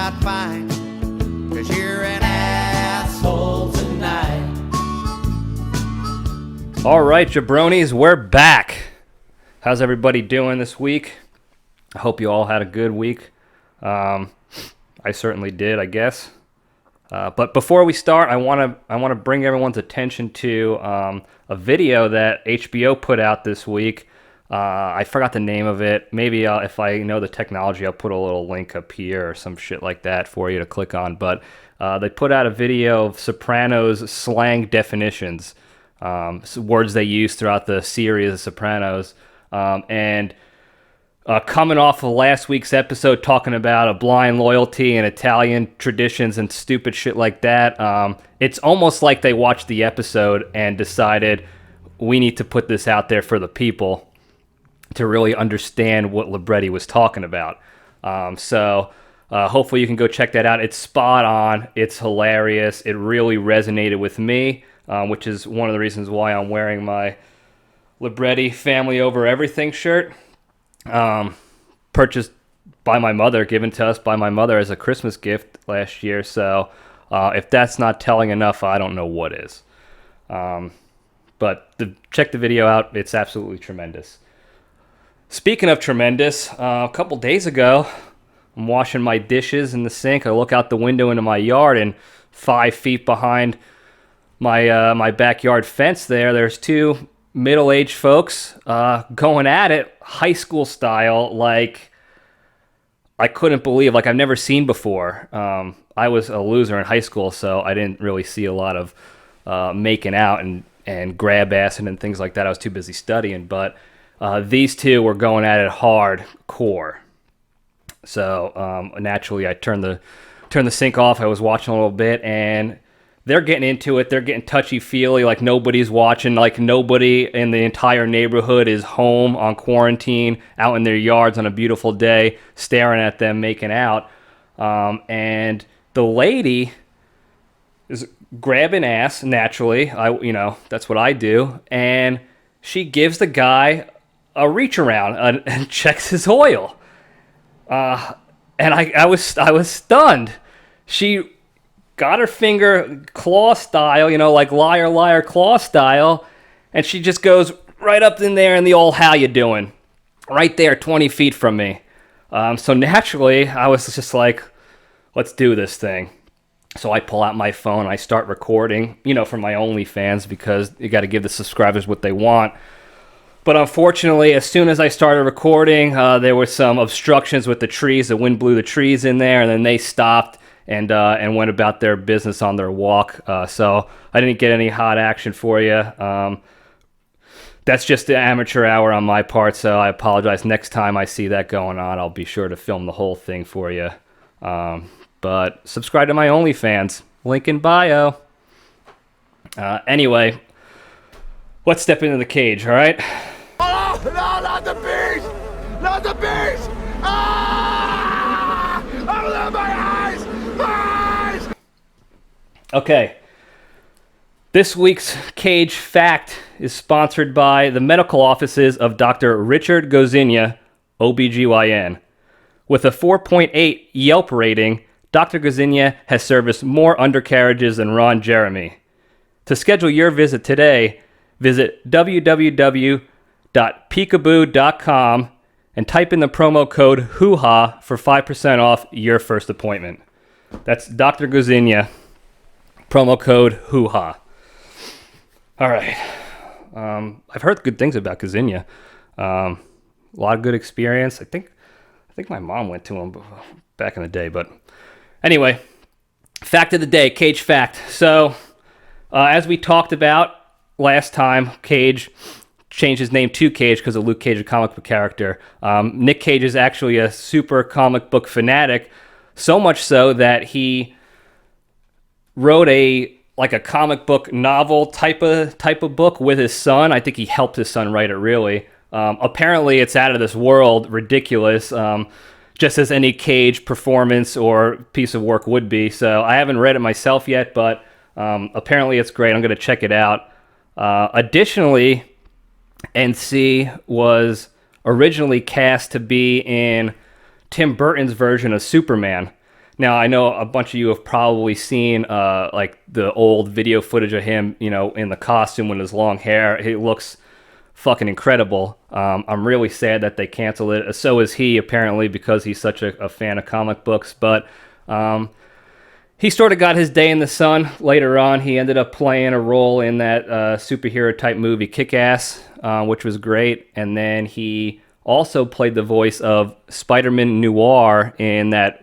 out fine, 'cause you're an asshole tonight. All right, Jabronis, we're back. How's everybody doing this week? I hope you all had a good week. I certainly did, I guess. But before we start, I want to bring everyone's attention to a video that HBO put out this week. I forgot the name of it. Maybe if I know the technology, I'll put a little link up here or some shit like that for you to click on. But they put out a video of Sopranos slang definitions, words they use throughout the series of Sopranos. Coming off of last week's episode talking about a blind loyalty and Italian traditions and stupid shit like that, it's almost like they watched the episode and decided we need to put this out there for the people to really understand what Libretti was talking about. So hopefully you can go check that out. It's spot on. It's hilarious. It really resonated with me, which is one of the reasons why I'm wearing my Libretti Family Over Everything shirt. Purchased by my mother, given to us by my mother as a Christmas gift last year. So if that's not telling enough, I don't know what is. But check the video out. It's absolutely tremendous. Speaking of tremendous, a couple days ago, I'm washing my dishes in the sink. I look out the window into my yard, and 5 feet behind my backyard fence there's two middle-aged folks going at it high school style, like I couldn't believe, like I've never seen before. I was a loser in high school, so I didn't really see a lot of making out and grab assing and things like that. I was too busy studying, but these two were going at it hardcore. So naturally I turned the sink off. I was watching a little bit, and they're getting into it. They're getting touchy-feely, like nobody's watching, like nobody in the entire neighborhood is home on quarantine, out in their yards on a beautiful day, staring at them making out. And the lady is grabbing ass, naturally. That's what I do. And she gives the guy a reach around and checks his oil. And I was stunned. She got her finger claw style, like liar, liar, claw style, and she just goes right up in there in the old how you doing, right there 20 feet from me. So naturally, I was just like, let's do this thing. So I pull out my phone, I start recording, for my OnlyFans, because you got to give the subscribers what they want. But unfortunately, as soon as I started recording, there were some obstructions with the trees. The wind blew the trees in there, and then they stopped and went about their business on their walk. So I didn't get any hot action for you. That's just the amateur hour on my part, so I apologize. Next time I see that going on, I'll be sure to film the whole thing for you. But subscribe to my OnlyFans. Link in bio. Anyway, let's step into the cage, all right? Oh, no, not the beast! Not the beast! Ah! Open my eyes! Eyes! Okay. This week's Cage Fact is sponsored by the medical offices of Dr. Richard Gozinia, OBGYN. With a 4.8 Yelp rating, Dr. Gozinia has serviced more undercarriages than Ron Jeremy. To schedule your visit today, visit www.peekaboo.com and type in the promo code HOOHA for 5% off your first appointment. That's Dr. Gozinia, promo code HOOHA. All right. I've heard good things about Gozinia. A lot of good experience. I think my mom went to him back in the day. But anyway, fact of the day, Cage fact. So as we talked about last time, Cage changed his name to Cage because of Luke Cage, a comic book character. Nic Cage is actually a super comic book fanatic, so much so that he wrote a comic book novel type of book with his son. I think he helped his son write it, really. Apparently, it's out of this world, ridiculous, just as any Cage performance or piece of work would be. So I haven't read it myself yet, but apparently it's great. I'm going to check it out. Additionally, NC was originally cast to be in Tim Burton's version of Superman. Now, I know a bunch of you have probably seen like the old video footage of him, you know, in the costume with his long hair. He looks fucking incredible. I'm really sad that they canceled it. So is he, apparently, because he's such a fan of comic books. But he sort of got his day in the sun later on. He ended up playing a role in that superhero type movie Kick-Ass, which was great. And then he also played the voice of Spider-Man Noir in that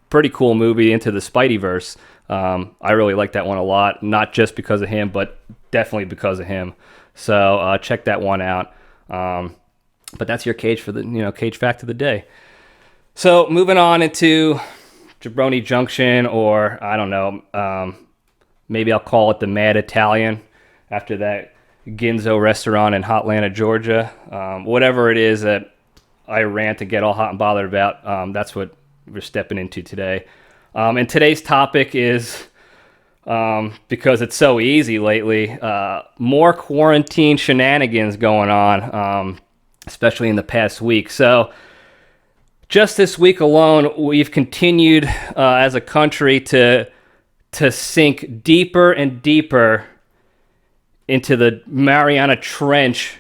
pretty cool movie Into the Spideyverse. I really like that one a lot, not just because of him, but definitely because of him. So check that one out. But that's your Cage for the Cage fact of the day. So moving on into Jabroni Junction, or I don't know, maybe I'll call it the Mad Italian after that Ginzo restaurant in Hotlanta, Georgia. Whatever it is that I rant and get all hot and bothered about, that's what we're stepping into today. And today's topic is, because it's so easy lately, more quarantine shenanigans going on, especially in the past week. So just this week alone, we've continued as a country to sink deeper and deeper into the Mariana Trench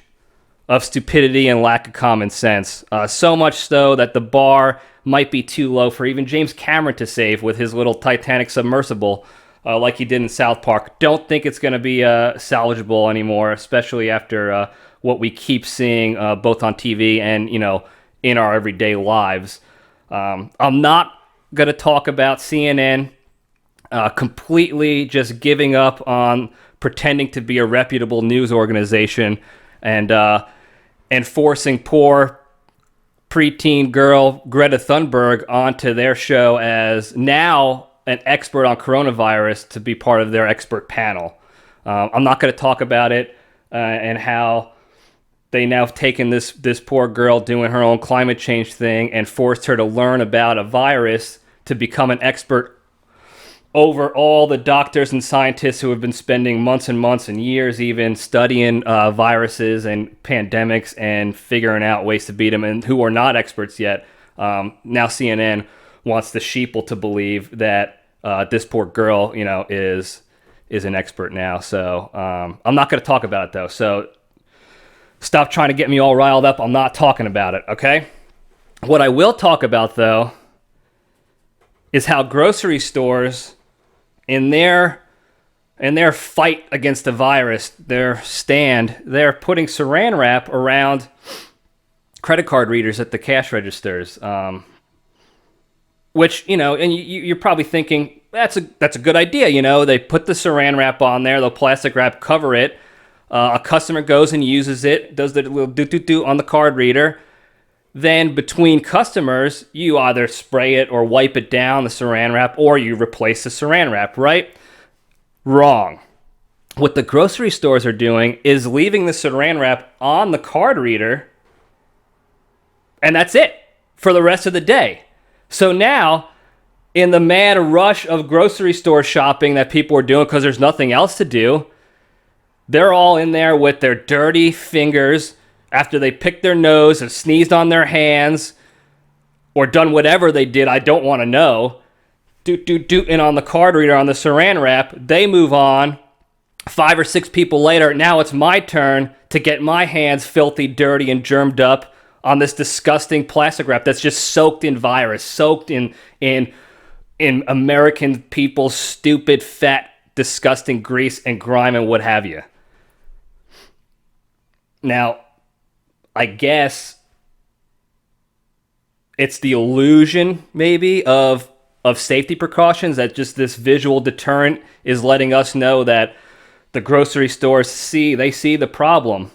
of stupidity and lack of common sense. So much so that the bar might be too low for even James Cameron to save with his little Titanic submersible like he did in South Park. Don't think it's going to be salvageable anymore, especially after what we keep seeing both on TV and, in our everyday lives. I'm not going to talk about CNN completely just giving up on pretending to be a reputable news organization and forcing poor preteen girl Greta Thunberg onto their show as now an expert on coronavirus to be part of their expert panel. I'm not going to talk about it and how they now have taken this poor girl doing her own climate change thing and forced her to learn about a virus to become an expert over all the doctors and scientists who have been spending months and months and years even studying viruses and pandemics and figuring out ways to beat them, and who are not experts yet. Now CNN wants the sheeple to believe that this poor girl, is an expert now. So I'm not going to talk about it, though. So stop trying to get me all riled up. I'm not talking about it, okay? What I will talk about, though, is how grocery stores, in their fight against the virus, they're putting saran wrap around credit card readers at the cash registers. Which, and you're probably thinking, that's a good idea. They put the saran wrap on there, the plastic wrap, cover it. A customer goes and uses it, does the little do on the card reader. Then between customers, you either spray it or wipe it down, the saran wrap, or you replace the saran wrap, right? Wrong. What the grocery stores are doing is leaving the saran wrap on the card reader, and that's it for the rest of the day. So now, in the mad rush of grocery store shopping that people are doing because there's nothing else to do, they're all in there with their dirty fingers after they picked their nose, have sneezed on their hands, or done whatever they did, I don't want to know, and on the card reader on the saran wrap. They move on. 5 or 6 people later, now it's my turn to get my hands filthy, dirty, and germed up on this disgusting plastic wrap that's just soaked in virus, soaked in American people's stupid, fat, disgusting grease and grime and what have you. Now, I guess it's the illusion, maybe, of safety precautions, that just this visual deterrent is letting us know that the grocery stores see the problem,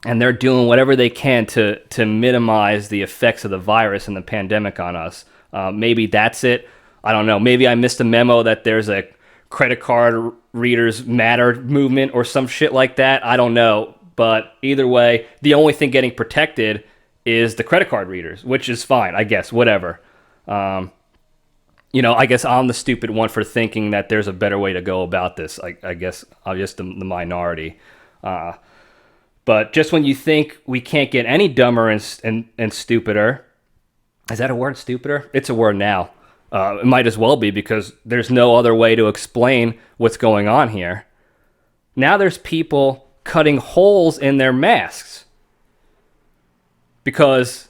and they're doing whatever they can to minimize the effects of the virus and the pandemic on us. Maybe that's it. I don't know. Maybe I missed a memo that there's a credit card readers matter movement or some shit like that. I don't know. But either way, the only thing getting protected is the credit card readers, which is fine, I guess, whatever. I guess I'm the stupid one for thinking that there's a better way to go about this. I guess I'm just the minority. But just when you think we can't get any dumber and stupider, is that a word, stupider? It's a word now. It might as well be, because there's no other way to explain what's going on here. Now there's people cutting holes in their masks because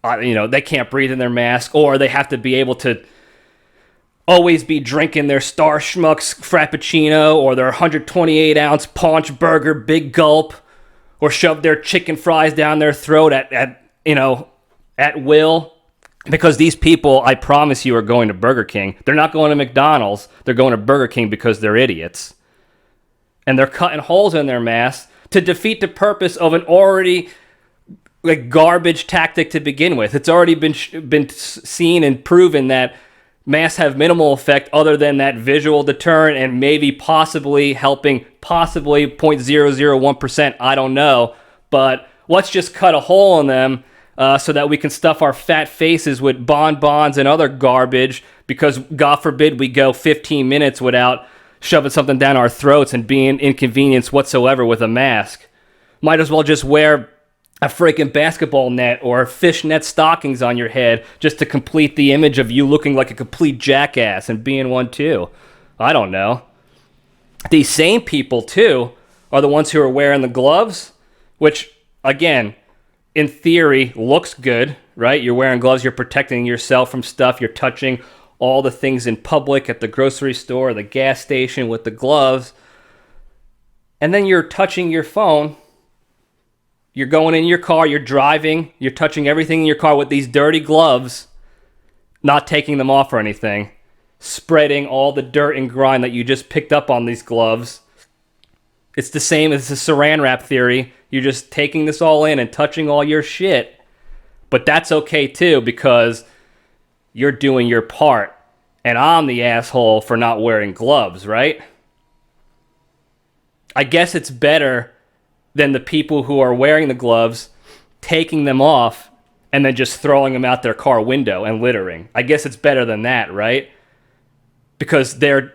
they can't breathe in their mask, or they have to be able to always be drinking their Star Schmucks Frappuccino or their 128-ounce Paunch Burger Big Gulp, or shove their chicken fries down their throat at will. Because these people, I promise you, are going to Burger King. They're not going to McDonald's. They're going to Burger King because they're idiots. And they're cutting holes in their masks to defeat the purpose of an already garbage tactic to begin with. It's already been seen and proven that masks have minimal effect other than that visual deterrent and maybe possibly helping 0.001%. I don't know. But let's just cut a hole in them so that we can stuff our fat faces with bonbons and other garbage, because God forbid we go 15 minutes without shoving something down our throats and being inconvenienced whatsoever with a mask. Might as well just wear a freaking basketball net or fishnet stockings on your head just to complete the image of you looking like a complete jackass and being one too. I don't know. These same people too are the ones who are wearing the gloves, which again, in theory, looks good, right? You're wearing gloves, you're protecting yourself from stuff, you're touching all the things in public at the grocery store, the gas station with the gloves, and then you're touching your phone. You're going in your car, you're driving, you're touching everything in your car with these dirty gloves, not taking them off or anything, spreading all the dirt and grime that you just picked up on these gloves. It's the same as the saran wrap theory. You're just taking this all in and touching all your shit. But that's okay too, because you're doing your part. And I'm the asshole for not wearing gloves, right? I guess it's better than the people who are wearing the gloves, taking them off, and then just throwing them out their car window and littering. I guess it's better than that, right? Because they're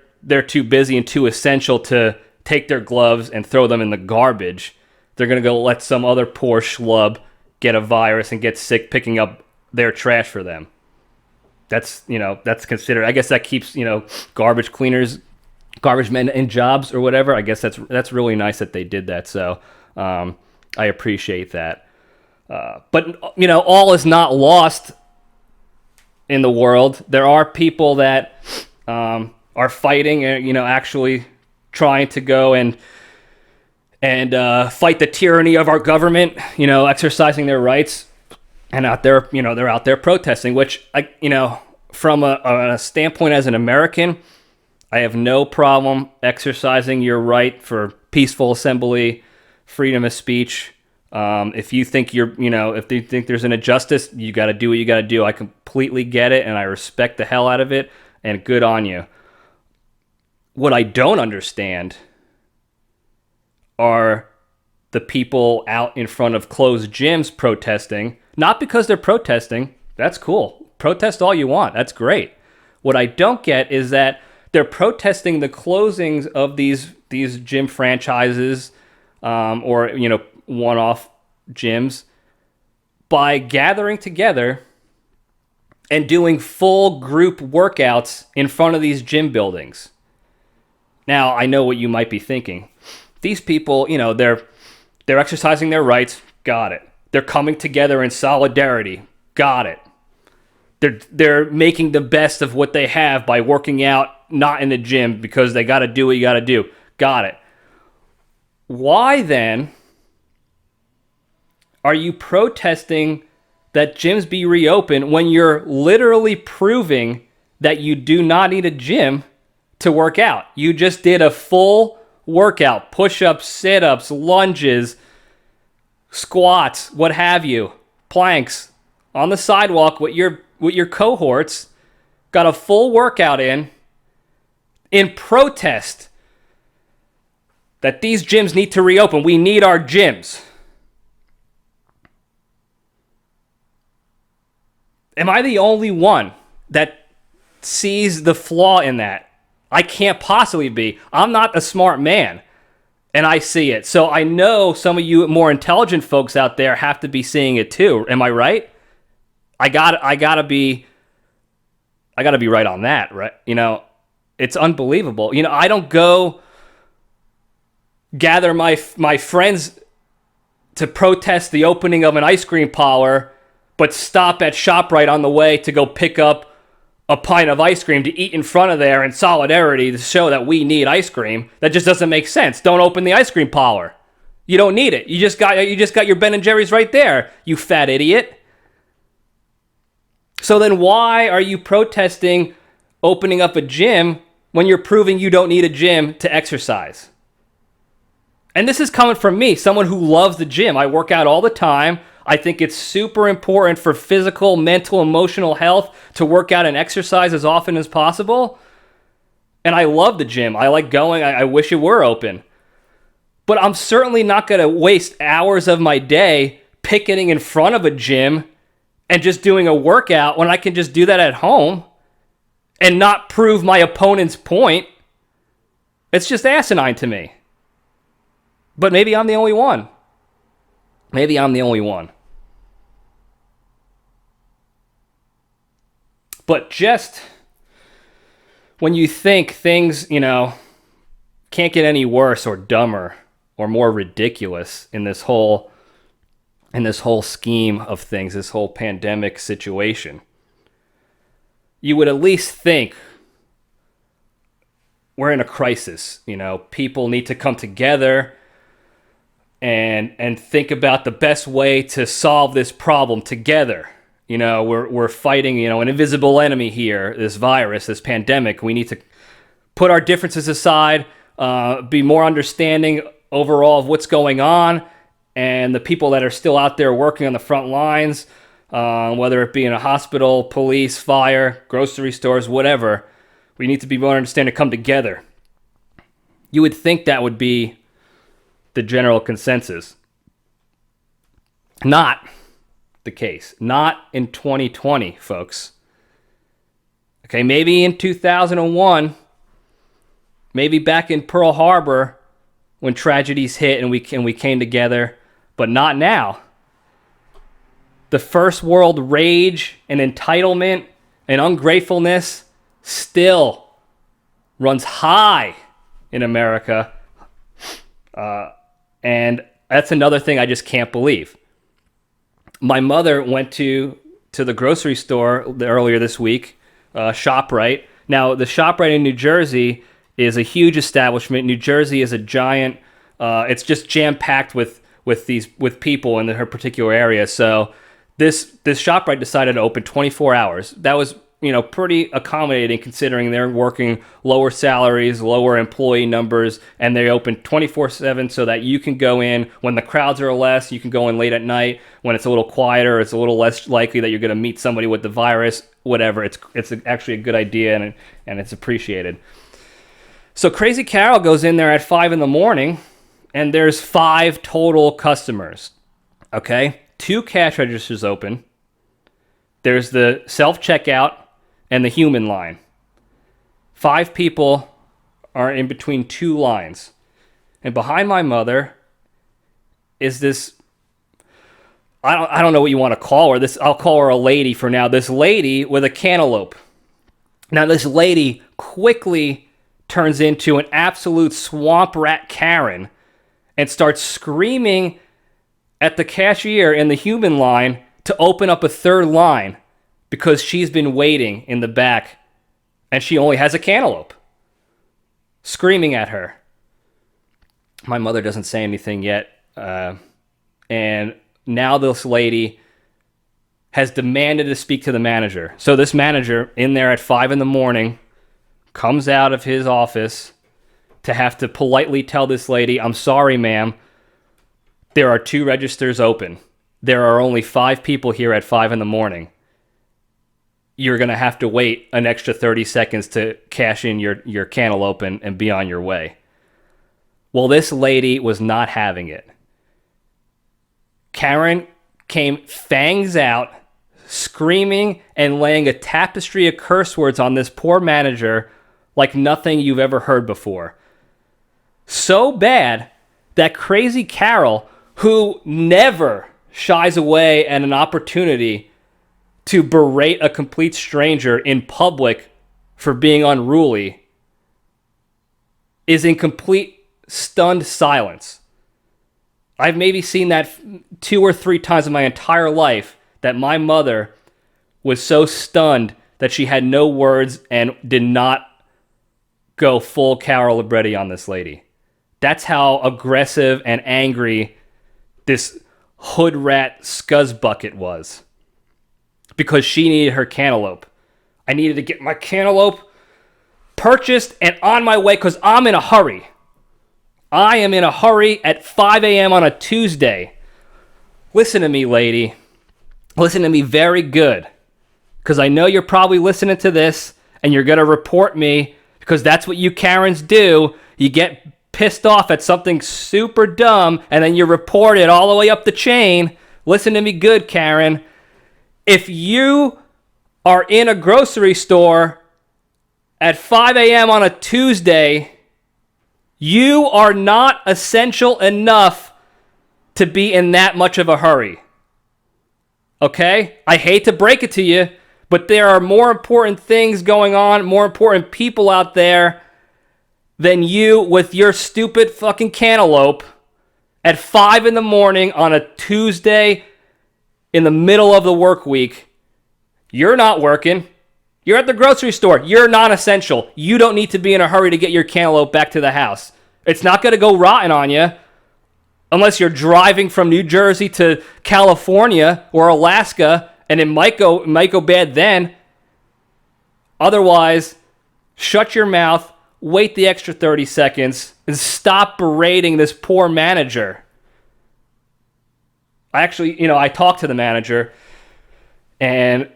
too busy and too essential to take their gloves and throw them in the garbage. They're going to go let some other poor schlub get a virus and get sick picking up their trash for them. That's considered. I guess that keeps, garbage cleaners, garbage men in jobs or whatever. I guess that's really nice that they did that. So I appreciate that. But all is not lost in the world. There are people that are fighting and actually trying to go and fight the tyranny of our government, exercising their rights, and out there, they're out there protesting, which from a standpoint as an American, I have no problem exercising your right for peaceful assembly, freedom of speech. If you think if you think there's an injustice, you got to do what you got to do. I completely get it, and I respect the hell out of it, and good on you. What I don't understand are the people out in front of closed gyms protesting, not because they're protesting. That's cool. Protest all you want. That's great. What I don't get is that they're protesting the closings of these gym franchises or one-off gyms by gathering together and doing full group workouts in front of these gym buildings. Now, I know what you might be thinking. These people, they're exercising their rights. Got it. They're coming together in solidarity. Got it. They're making the best of what they have by working out not in the gym because they got to do what you got to do. Got it. Why then are you protesting that gyms be reopened when you're literally proving that you do not need a gym to work out? You just did a full workout, push-ups, sit-ups, lunges, squats, what have you, planks on the sidewalk with your cohorts, got a full workout in protest that these gyms need to reopen. We need our gyms. Am I the only one that sees the flaw in that? I can't possibly be. I'm not a smart man, and I see it. So I know some of you more intelligent folks out there have to be seeing it too. Am I right? I gotta be I got to be right on that, right? It's unbelievable. I don't go gather my friends to protest the opening of an ice cream parlor, but stop at ShopRite on the way to go pick up a pint of ice cream to eat in front of there in solidarity to show that we need ice cream. That just doesn't make sense. Don't open the ice cream parlor. You don't need it. You just got your Ben and Jerry's right there, you fat idiot. So then why are you protesting opening up a gym when you're proving you don't need a gym to exercise? And this is coming from me, someone who loves the gym. I work out all the time. I think it's super important for physical, mental, emotional health to work out and exercise as often as possible. And I love the gym. I like going. I wish it were open. But I'm certainly not going to waste hours of my day picketing in front of a gym and just doing a workout when I can just do that at home and not prove my opponent's point. It's just asinine to me. But maybe I'm the only one. Maybe I'm the only one. But just when you think things, can't get any worse or dumber or more ridiculous in this whole scheme of things, this whole pandemic situation, you would at least think we're in a crisis. People need to come together and think about the best way to solve this problem together. We're fighting, an invisible enemy here, this virus, this pandemic. We need to put our differences aside, be more understanding overall of what's going on, and the people that are still out there working on the front lines, whether it be in a hospital, police, fire, grocery stores, whatever. We need to be more understanding, come together. You would think that would be the general consensus. Not the case. Not in 2020, folks. Okay, maybe in 2001, maybe back in Pearl Harbor when tragedies hit and we came together, but not now. The first world rage and entitlement and ungratefulness still runs high in America. And that's another thing I just can't believe. My mother went to the grocery store earlier this week, ShopRite. Now, the ShopRite in New Jersey is a huge establishment. New Jersey is a giant. It's just jam-packed with people in her particular area. So this ShopRite decided to open 24 hours. That was pretty accommodating considering they're working lower salaries, lower employee numbers, and they open 24/7 so that you can go in when the crowds are less, you can go in late at night when it's a little quieter, it's a little less likely that you're going to meet somebody with the virus, whatever. It's actually a good idea and it's appreciated. So Crazy Carol goes in there at 5 a.m. and there's 5 total customers. Okay? 2 cash registers open. There's the self-checkout and the human line. 5 people are in between 2 lines. And behind my mother is this, I don't know what you want to call her. I'll call her a lady for now. This lady with a cantaloupe. Now this lady quickly turns into an absolute swamp rat Karen and starts screaming at the cashier in the human line to open up a 3rd line because she's been waiting in the back and she only has a cantaloupe. Screaming at her. My mother doesn't say anything yet. And now this lady has demanded to speak to the manager. So this manager in there at 5 a.m. comes out of his office to have to politely tell this lady, "I'm sorry, ma'am. There are 2 registers open. There are only 5 people here at 5 a.m. You're going to have to wait an extra 30 seconds to cash in your cantaloupe and be on your way." Well, this lady was not having it. Karen came fangs out, screaming and laying a tapestry of curse words on this poor manager like nothing you've ever heard before. So bad that Crazy Carol, who never shies away at an opportunity to berate a complete stranger in public for being unruly is in complete stunned silence. I've maybe seen that 2 or 3 times in my entire life, that my mother was so stunned that she had no words and did not go full Carol Libretti on this lady. That's how aggressive and angry this hood rat scuzzbucket was. Because she needed her cantaloupe. I needed to get my cantaloupe purchased and on my way because I'm in a hurry. I am in a hurry at 5 a.m. on a Tuesday. Listen to me, lady. Listen to me very good. Because I know you're probably listening to this and you're going to report me because that's what you Karens do. You get pissed off at something super dumb and then you report it all the way up the chain. Listen to me good, Karen. If you are in a grocery store at 5 a.m. on a Tuesday, you are not essential enough to be in that much of a hurry. Okay? I hate to break it to you, but there are more important things going on, more important people out there than you with your stupid fucking cantaloupe at 5 in the morning on a Tuesday in the middle of the work week. You're not working. You're at the grocery store. You're non-essential. You don't need to be in a hurry to get your cantaloupe back to the house. It's not going to go rotten on you unless you're driving from New Jersey to California or Alaska, and it might go bad then. Otherwise, shut your mouth, wait the extra 30 seconds, and stop berating this poor manager. I talked to the manager, and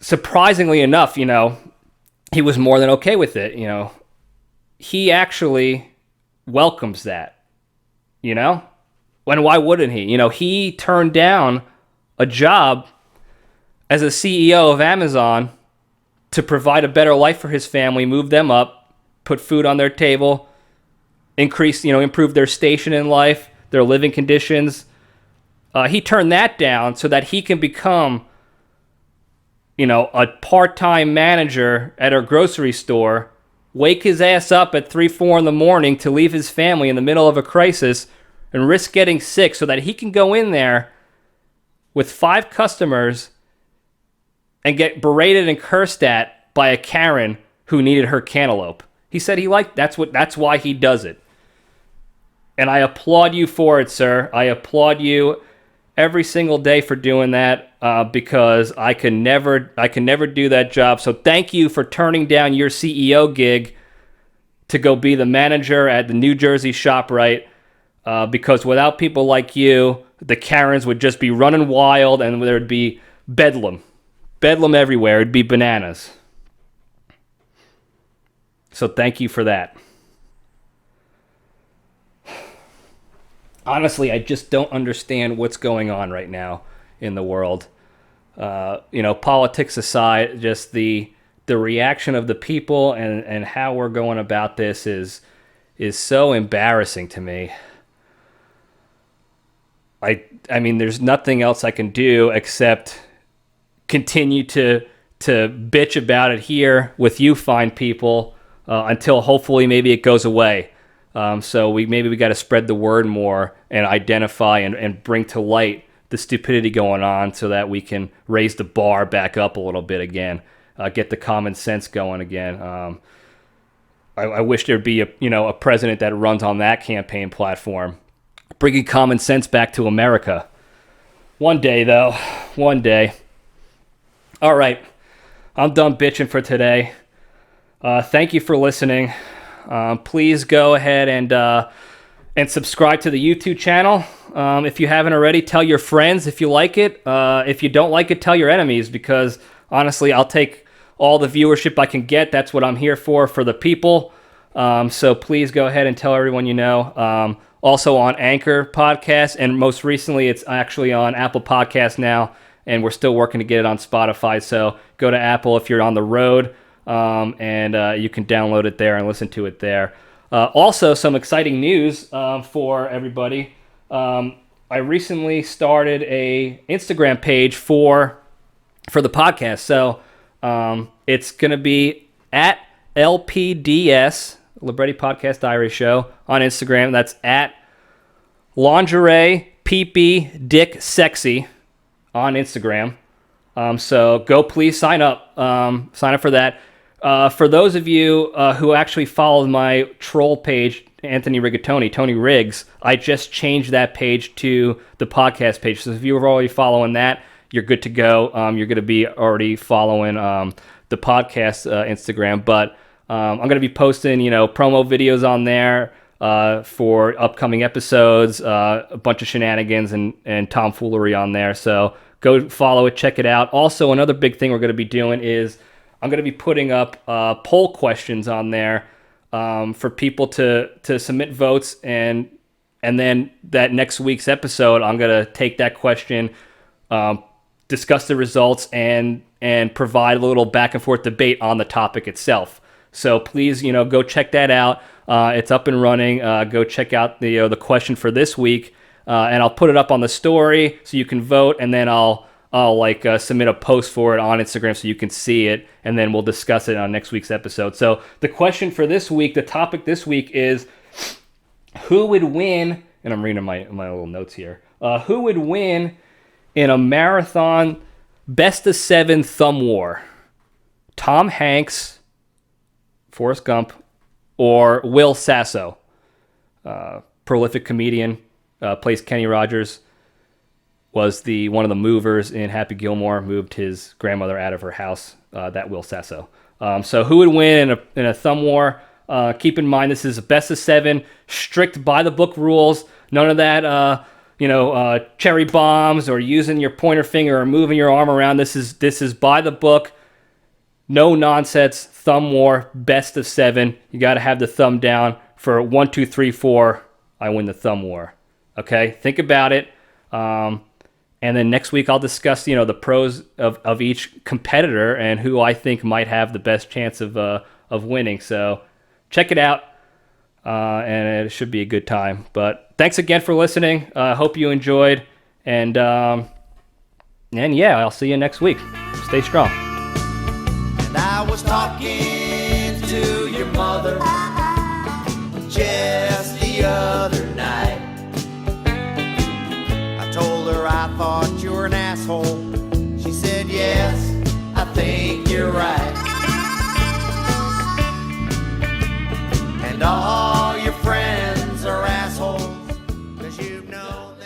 surprisingly enough, he was more than okay with it. He actually welcomes that, and why wouldn't he? He turned down a job as a CEO of Amazon to provide a better life for his family, move them up, put food on their table, improve their station in life, their living conditions. He turned that down so that he can become, a part-time manager at a grocery store, wake his ass up at 3, 4 in the morning to leave his family in the middle of a crisis and risk getting sick so that he can go in there with 5 customers and get berated and cursed at by a Karen who needed her cantaloupe. He said that's why he does it. And I applaud you for it, sir. I applaud you every single day for doing that because I can never do that job. So thank you for turning down your CEO gig to go be the manager at the New Jersey ShopRite because without people like you, the Karens would just be running wild and there would be bedlam everywhere. It'd be bananas. So thank you for that. Honestly, I just don't understand what's going on right now in the world. Politics aside, just the reaction of the people and how we're going about this is so embarrassing to me. I mean, there's nothing else I can do except continue to bitch about it here with you fine people until hopefully maybe it goes away. So we got to spread the word more and identify and bring to light the stupidity going on so that we can raise the bar back up a little bit again, get the common sense going again. I wish there'd be a president that runs on that campaign platform, bringing common sense back to America. One day, though. One day. All right. I'm done bitching for today. Thank you for listening. Please go ahead and subscribe to the YouTube channel. If you haven't already, tell your friends if you like it. If you don't like it, tell your enemies because honestly, I'll take all the viewership I can get. That's what I'm here for the people. So please go ahead and tell everyone you know. Also on Anchor Podcast, and most recently it's actually on Apple Podcast now, and we're still working to get it on Spotify. So go to Apple if you're on the road. And you can download it there and listen to it there. Also, some exciting news for everybody. I recently started a Instagram page for for the podcast. So it's going to be at LPDS, Libretti Podcast Diary Show, on Instagram. That's at lingerie peepee dick sexy on Instagram. So go please sign up. Sign up for that. For those of you who actually followed my troll page, Anthony Rigatoni, Tony Riggs, I just changed that page to the podcast page. So if you were already following that, you're good to go. You're going to be already following the podcast Instagram. But I'm going to be posting, promo videos on there for upcoming episodes, a bunch of shenanigans and tomfoolery on there. So go follow it, check it out. Also, another big thing we're going to be doing is I'm going to be putting up poll questions on there for people to submit votes, and then that next week's episode, I'm going to take that question, discuss the results, and provide a little back and forth debate on the topic itself. So please, go check that out. It's up and running. Go check out the question for this week, and I'll put it up on the story so you can vote, and then I'll submit a post for it on Instagram so you can see it, and then we'll discuss it on next week's episode. So the question for this week, the topic this week is who would win, and I'm reading my little notes here, who would win in a marathon best of 7 thumb war? Tom Hanks, Forrest Gump, or Will Sasso, prolific comedian, plays Kenny Rogers, was one of the movers in Happy Gilmore, moved his grandmother out of her house, that Will Sasso. So who would win in a thumb war? Keep in mind, this is a best of 7, strict by the book rules. None of that, cherry bombs or using your pointer finger or moving your arm around. This is by the book. No nonsense. Thumb war, best of 7. You got to have the thumb down for 1, 2, 3, 4. I win the thumb war. Okay, think about it. And then next week I'll discuss, the pros of each competitor and who I think might have the best chance of winning. So check it out, and it should be a good time. But thanks again for listening. I hope you enjoyed, and yeah, I'll see you next week. Stay strong. And I was talking to your mother just the other night. I told her I thought you were an asshole. She said, yes, I think you're right. And all your friends are assholes, 'cause you know that